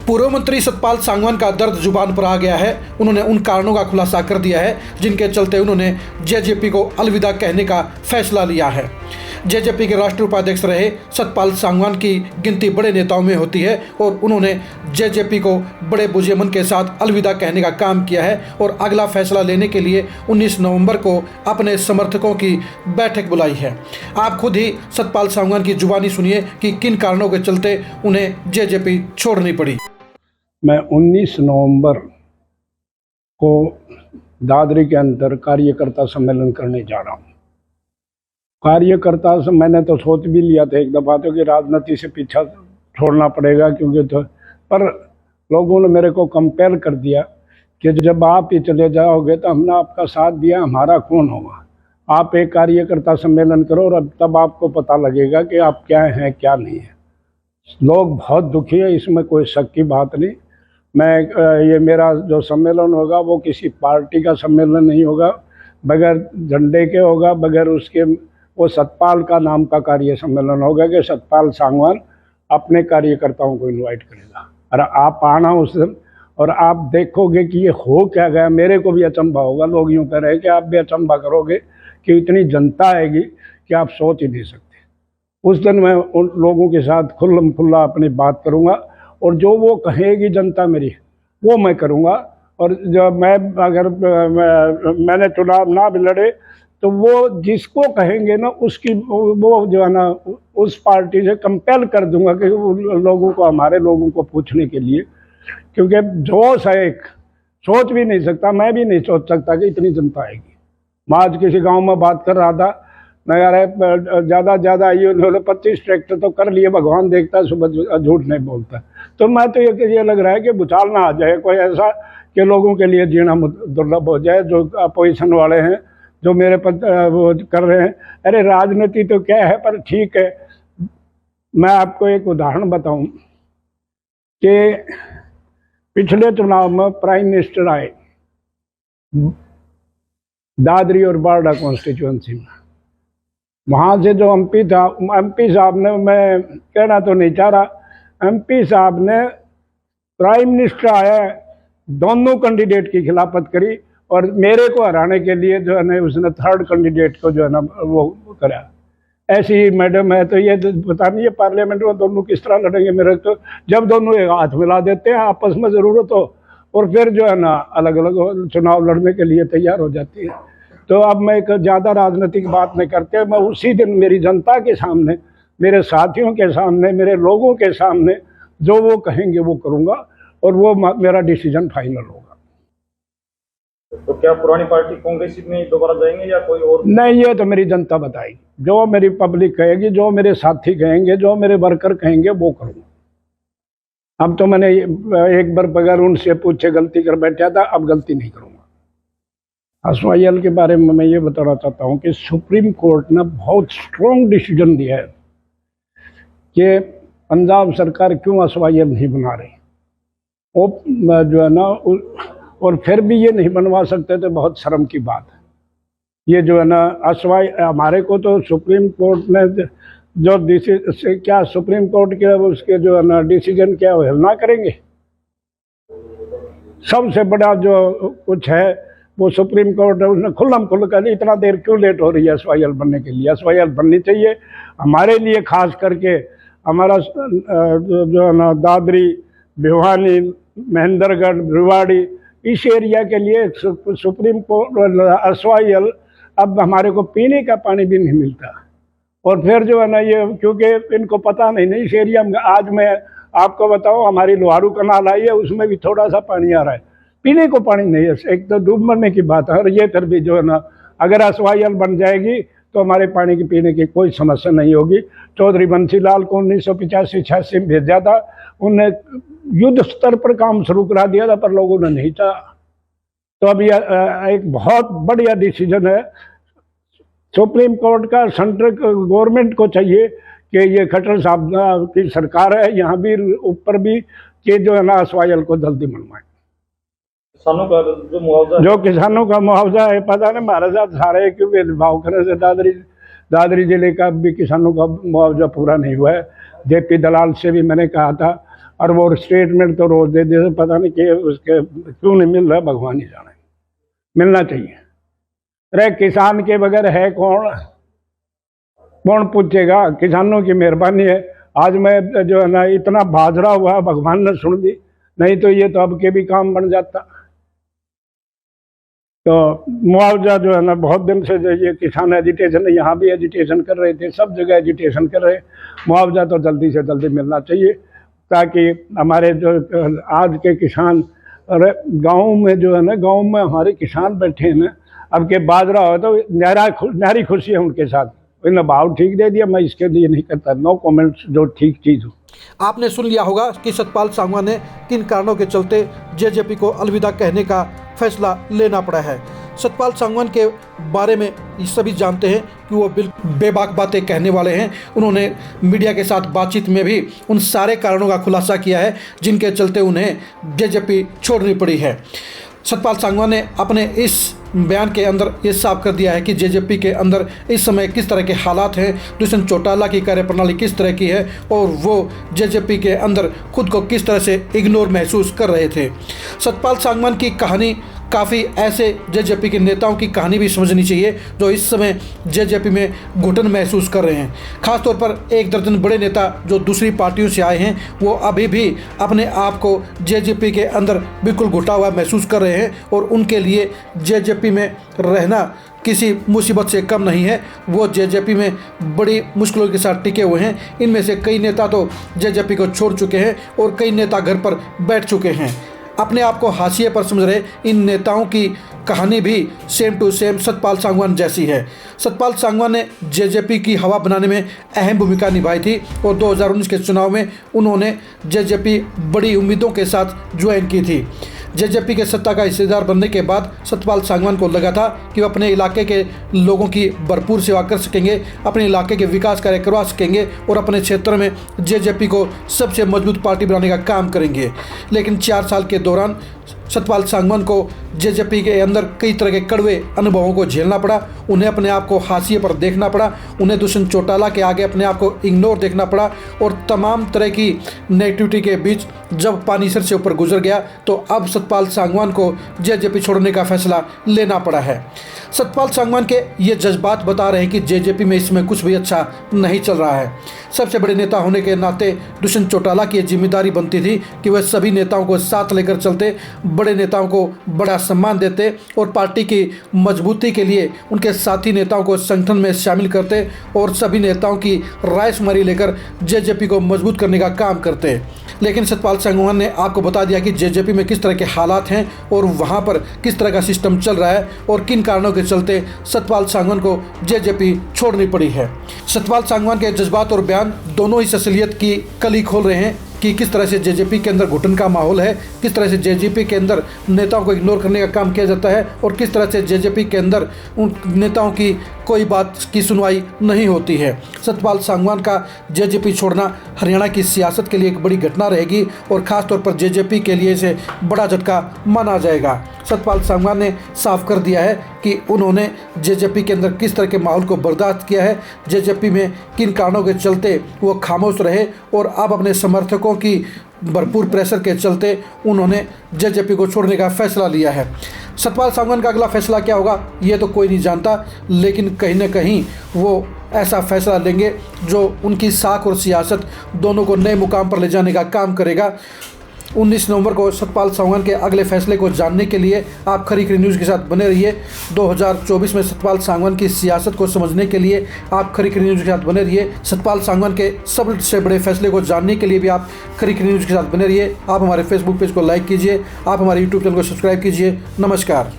पूर्व मंत्री सतपाल सांगवान का दर्द जुबान पर आ गया है। उन्होंने उन कारणों का खुलासा कर दिया है जिनके चलते उन्होंने जेजेपी को अलविदा कहने का फैसला लिया है। जेजेपी के राष्ट्रीय उपाध्यक्ष रहे सतपाल सांगवान की गिनती बड़े नेताओं में होती है और उन्होंने जेजेपी को बड़े बुझेमन के साथ अलविदा कहने का काम किया है और अगला फैसला लेने के लिए 19 नवंबर को अपने समर्थकों की बैठक बुलाई है। आप खुद ही सतपाल सांगवान की जुबानी सुनिए कि किन कारणों के चलते उन्हें जेजेपी छोड़नी पड़ी। मैं 19 नवंबर को दादरी के अंदर कार्यकर्ता सम्मेलन करने जा रहा हूँ। कार्यकर्ता से मैंने तो सोच भी लिया था एक दफ़ा तो कि राजनीति से पीछा छोड़ना पड़ेगा, क्योंकि तो पर लोगों ने मेरे को कंपेल कर दिया कि जब आप ही चले जाओगे तो हमने आपका साथ दिया, हमारा कौन होगा। आप एक कार्यकर्ता सम्मेलन करो और तब आपको पता लगेगा कि आप क्या हैं क्या नहीं है। लोग बहुत दुखी है, इसमें कोई शक की बात नहीं। ये मेरा जो सम्मेलन होगा वो किसी पार्टी का सम्मेलन नहीं होगा, बगैर झंडे के होगा, बगैर उसके वो सतपाल का नाम का कार्य सम्मेलन होगा कि सतपाल सांगवान अपने कार्यकर्ताओं को इनवाइट करेगा और आप आना उस दिन और आप देखोगे कि ये हो क्या गया। मेरे को भी अचंभा होगा, लोग यूँ कह रहे हैं कि आप भी अचंभा करोगे कि इतनी जनता आएगी कि आप सोच ही नहीं सकते। उस दिन मैं उन लोगों के साथ खुल्लम खुल्ला अपनी बात करूँगा और जो वो कहेगी जनता मेरी वो मैं करूँगा। और जब मैंने चुनाव ना भी लड़े तो वो जिसको कहेंगे ना उसकी वो जो है ना उस पार्टी से कंपेल कर दूंगा कि लोगों को, हमारे लोगों को पूछने के लिए, क्योंकि जोश है एक, सोच भी नहीं सकता, मैं भी नहीं सोच सकता कि इतनी जनता आएगी। मैं आज किसी गांव में बात कर रहा था, मैं यार ज़्यादा ये उन्होंने 25 ट्रैक्टर तो कर लिए, भगवान देखता सुबह झूठ नहीं बोलता। तो मैं तो ये लग रहा है कि भूचाल ना आ जाए कोई ऐसा कि लोगों के लिए जीना दुर्लभ हो जाए। जो अपोजिशन वाले हैं जो मेरे पर वो कर रहे हैं, अरे राजनीति तो क्या है, पर ठीक है। मैं आपको एक उदाहरण बताऊं कि पिछले चुनाव में प्राइम मिनिस्टर आए दादरी और बारडा कॉन्स्टिट्यूंसी में, वहाँ से जो एमपी था, एमपी साहब ने, मैं कहना तो नहीं चाह रहा, एमपी साहब ने प्राइम मिनिस्टर आया दोनों कैंडिडेट की खिलाफत करी और मेरे को हराने के लिए जो है ना उसने थर्ड कैंडिडेट को जो है ना वो करा। ऐसी मैडम है तो ये पता नहीं है पार्लियामेंट में दोनों किस तरह लड़ेंगे। मेरे तो जब दोनों एक हाथ मिला देते हैं आपस में ज़रूरत हो और फिर जो है ना अलग अलग चुनाव लड़ने के लिए तैयार हो जाती है। तो अब मैं एक ज़्यादा राजनीतिक बात नहीं करते, मैं उसी दिन मेरी जनता के सामने, मेरे साथियों के सामने, मेरे लोगों के सामने जो वो कहेंगे वो करूँगा और वो मेरा डिसीजन फाइनल होगा। तो क्या पुरानी पार्टी कांग्रेस में दोबारा जाएंगे या कोई और? नहीं, ये तो मेरी जनता बताएगी, जो मेरी पब्लिक कहेगी, जो मेरे साथी कहेंगे, जो मेरे वर्कर कहेंगे वो करूँगा। अब तो मैंने एक बार बगैर उनसे पूछे गलती कर बैठा था, अब गलती नहीं करूँगा। एसवाईएल के बारे में मैं ये बताना चाहता हूँ कि सुप्रीम कोर्ट ने बहुत स्ट्रॉन्ग डिसीजन दिया है कि पंजाब सरकार क्यों एसवाईएल नहीं बना रही। वो जो है ना और फिर भी ये नहीं बनवा सकते तो बहुत शर्म की बात है। ये जो है ना हमारे को तो सुप्रीम कोर्ट ने जो क्या सुप्रीम कोर्ट के उसके जो है ना डिसीजन क्या अवहेलना करेंगे। सबसे बड़ा जो कुछ है वो सुप्रीम कोर्ट है, उसने खुल्लम खुल्ला कर दी। इतना देर क्यों लेट हो रही है एसवाईएल बनने के लिए? एसवाईएल बननी चाहिए हमारे लिए, खास करके हमारा जो है ना दादरी, भिवानी, महेंद्रगढ़, रेवाड़ी, इस एरिया के लिए सुप्रीम कोर्ट एसवाईएल। अब हमारे को पीने का पानी भी नहीं मिलता और फिर जो है ना ये क्योंकि इनको पता नहीं इस एरिया में। आज मैं आपको बताऊं, हमारी लोहारू कनाल आई है, उसमें भी थोड़ा सा पानी आ रहा है, पीने को पानी नहीं है। एक तो डूब मरने की बात है और ये फिर भी जो है ना अगर एसवाईएल बन जाएगी तो हमारे पानी की पीने की कोई समस्या नहीं होगी। चौधरी बंसी लाल को 1985-86 में भेजा था, उनने युद्ध स्तर पर काम शुरू करा दिया था, पर लोगों ने नहीं चाहा। तो अब यह एक बहुत बढ़िया डिसीजन है सुप्रीम कोर्ट का। सेंट्रल गवर्नमेंट को चाहिए कि ये खट्टर साहब की सरकार है, यहाँ भी ऊपर भी कि जो है ना एसवाईएल को जल्दी मनवाए। किसानों का जो मुआवजा, जो किसानों का मुआवजा है, पता नहीं हमारे साथ सारे क्यों भेदभाव करे से दादरी जिले का भी किसानों का मुआवजा पूरा नहीं हुआ है। जेपी दलाल से भी मैंने कहा था और वो स्टेटमेंट तो रोज दे दे, पता नहीं कि उसके क्यों नहीं मिल रहा, भगवान ही जाने। मिलना चाहिए। अरे किसान के बगैर है कौन, कौन पूछेगा? किसानों की मेहरबानी है। आज मैं जो है ना इतना बाजरा हुआ, भगवान ने सुन दी, नहीं तो ये तो अब के भी काम बन जाता। तो मुआवजा जो है ना, बहुत दिन से जो ये किसान एजिटेशन, यहाँ भी एजिटेशन कर रहे थे, सब जगह एजिटेशन कर रहे। मुआवजा तो जल्दी से जल्दी मिलना चाहिए, ताकि हमारे जो आज के किसान, और गाँव में जो है ना, गाँव में हमारे किसान बैठे हैं ना, अब के बाजरा हो तो न्यारी खुशी है उनके साथ। इन्हें भाव ठीक दे दिया, मैं इसके लिए नहीं करता, नो कमेंट्स, जो ठीक चीज़ हो। आपने सुन लिया होगा कि सतपाल सांगवान ने किन कारणों के चलते जेजेपी को अलविदा कहने का फैसला लेना पड़ा है। सतपाल सांगवान के बारे में सभी जानते हैं कि वो बिल्कुल बेबाक बातें कहने वाले हैं। उन्होंने मीडिया के साथ बातचीत में भी उन सारे कारणों का खुलासा किया है जिनके चलते उन्हें जेजेपी छोड़नी पड़ी है। सतपाल सांगवान ने अपने इस बयान के अंदर ये साफ कर दिया है कि जेजेपी के अंदर इस समय किस तरह के हालात हैं, दुष्यंत चौटाला की कार्यप्रणाली किस तरह की है और वो जेजेपी के अंदर खुद को किस तरह से इग्नोर महसूस कर रहे थे। सतपाल सांगवान की कहानी काफ़ी ऐसे जेजेपी के नेताओं की कहानी भी समझनी चाहिए जो इस समय जेजेपी में घुटन महसूस कर रहे हैं। खासतौर पर 1 दर्जन बड़े नेता जो दूसरी पार्टियों से आए हैं, वो अभी भी अपने आप को जेजेपी के अंदर बिल्कुल घुटा हुआ महसूस कर रहे हैं और उनके लिए जेजेपी में रहना किसी मुसीबत से कम नहीं है। वो जेजेपी में बड़ी मुश्किलों के साथ टिके हुए हैं। इनमें से कई नेता तो जेजेपी को छोड़ चुके हैं और कई नेता घर पर बैठ चुके हैं। अपने आप को हाशिए पर समझ रहे इन नेताओं की कहानी भी same to same Satpal Sangwan जैसी है। सतपाल सांगवान ने जेजेपी की हवा बनाने में अहम भूमिका निभाई थी और 2019 के चुनाव में उन्होंने जेजेपी बड़ी उम्मीदों के साथ ज्वाइन की थी। जेजेपी के सत्ता का हिस्सेदार बनने के बाद सतपाल सांगवान को लगा था कि वो अपने इलाके के लोगों की भरपूर सेवा कर सकेंगे, अपने इलाके के विकास कार्य करवा सकेंगे और अपने क्षेत्र में जेजेपी को सबसे मजबूत पार्टी बनाने का काम करेंगे। लेकिन 4 साल के दौरान सतपाल सांगवान को जेजेपी के अंदर कई तरह के कड़वे अनुभवों को झेलना पड़ा। उन्हें अपने आप को हाशिए पर देखना पड़ा, उन्हें दुष्यंत चौटाला के आगे अपने आप को इग्नोर देखना पड़ा और तमाम तरह की नेगेटिविटी के बीच जब पानी सर से ऊपर गुजर गया तो अब सतपाल सांगवान को जेजेपी छोड़ने का फैसला लेना पड़ा है। सतपाल सांगवान के ये जज्बात बता रहे हैं कि जेजेपी में इसमें कुछ भी अच्छा नहीं चल रहा है। सबसे बड़े नेता होने के नाते दुष्यंत चौटाला की जिम्मेदारी बनती थी कि वह सभी नेताओं को साथ लेकर चलते, बड़े नेताओं को बड़ा सम्मान देते और पार्टी की मजबूती के लिए उनके साथी नेताओं को संगठन में शामिल करते और सभी नेताओं की रायशुमारी लेकर जेजेपी को मजबूत करने का काम करते। लेकिन सतपाल सांगवान ने आपको बता दिया कि जेजेपी में किस तरह के हालात हैं और वहाँ पर किस तरह का सिस्टम चल रहा है और किन कारणों के चलते सतपाल सांगवान को जेजेपी छोड़नी पड़ी है। सतपाल सांगवान के जज्बात और बयान दोनों ही असलियत की कली खोल रहे हैं कि किस तरह से जेजेपी के अंदर घुटन का माहौल है, किस तरह से जेजेपी के अंदर नेताओं को इग्नोर करने का काम किया जाता है और किस तरह से जेजेपी के अंदर उन नेताओं की कोई बात की सुनवाई नहीं होती है। सतपाल सांगवान का जेजेपी छोड़ना हरियाणा की सियासत के लिए एक बड़ी घटना रहेगी और ख़ास तौर पर जेजेपी के लिए इसे बड़ा झटका माना जाएगा। सतपाल सांगवान ने साफ कर दिया है कि उन्होंने जेजेपी के अंदर किस तरह के माहौल को बर्दाश्त किया है, जेजेपी में किन कारणों के चलते वो खामोश रहे और अब अपने समर्थकों की भरपूर प्रेशर के चलते उन्होंने जेजेपी को छोड़ने का फैसला लिया है। सतपाल सांगवान का अगला फैसला क्या होगा ये तो कोई नहीं जानता, लेकिन कहीं ना कहीं वो ऐसा फैसला लेंगे जो उनकी साख और सियासत दोनों को नए मुकाम पर ले जाने का काम करेगा। 19 नवंबर को सतपाल सांगवान के अगले फैसले को जानने के लिए आप खरी खरी न्यूज़ के साथ बने रहिए। 2024 में सतपाल सांगवान की सियासत को समझने के लिए आप खरी खरी न्यूज़ के साथ बने रहिए। सतपाल सांगवान के सबसे बड़े फैसले को जानने के लिए भी आप खरी खरी न्यूज़ के साथ बने रहिए। आप हमारे फेसबुक पेज को लाइक कीजिए, आप हमारे यूट्यूब चैनल को सब्सक्राइब कीजिए। नमस्कार।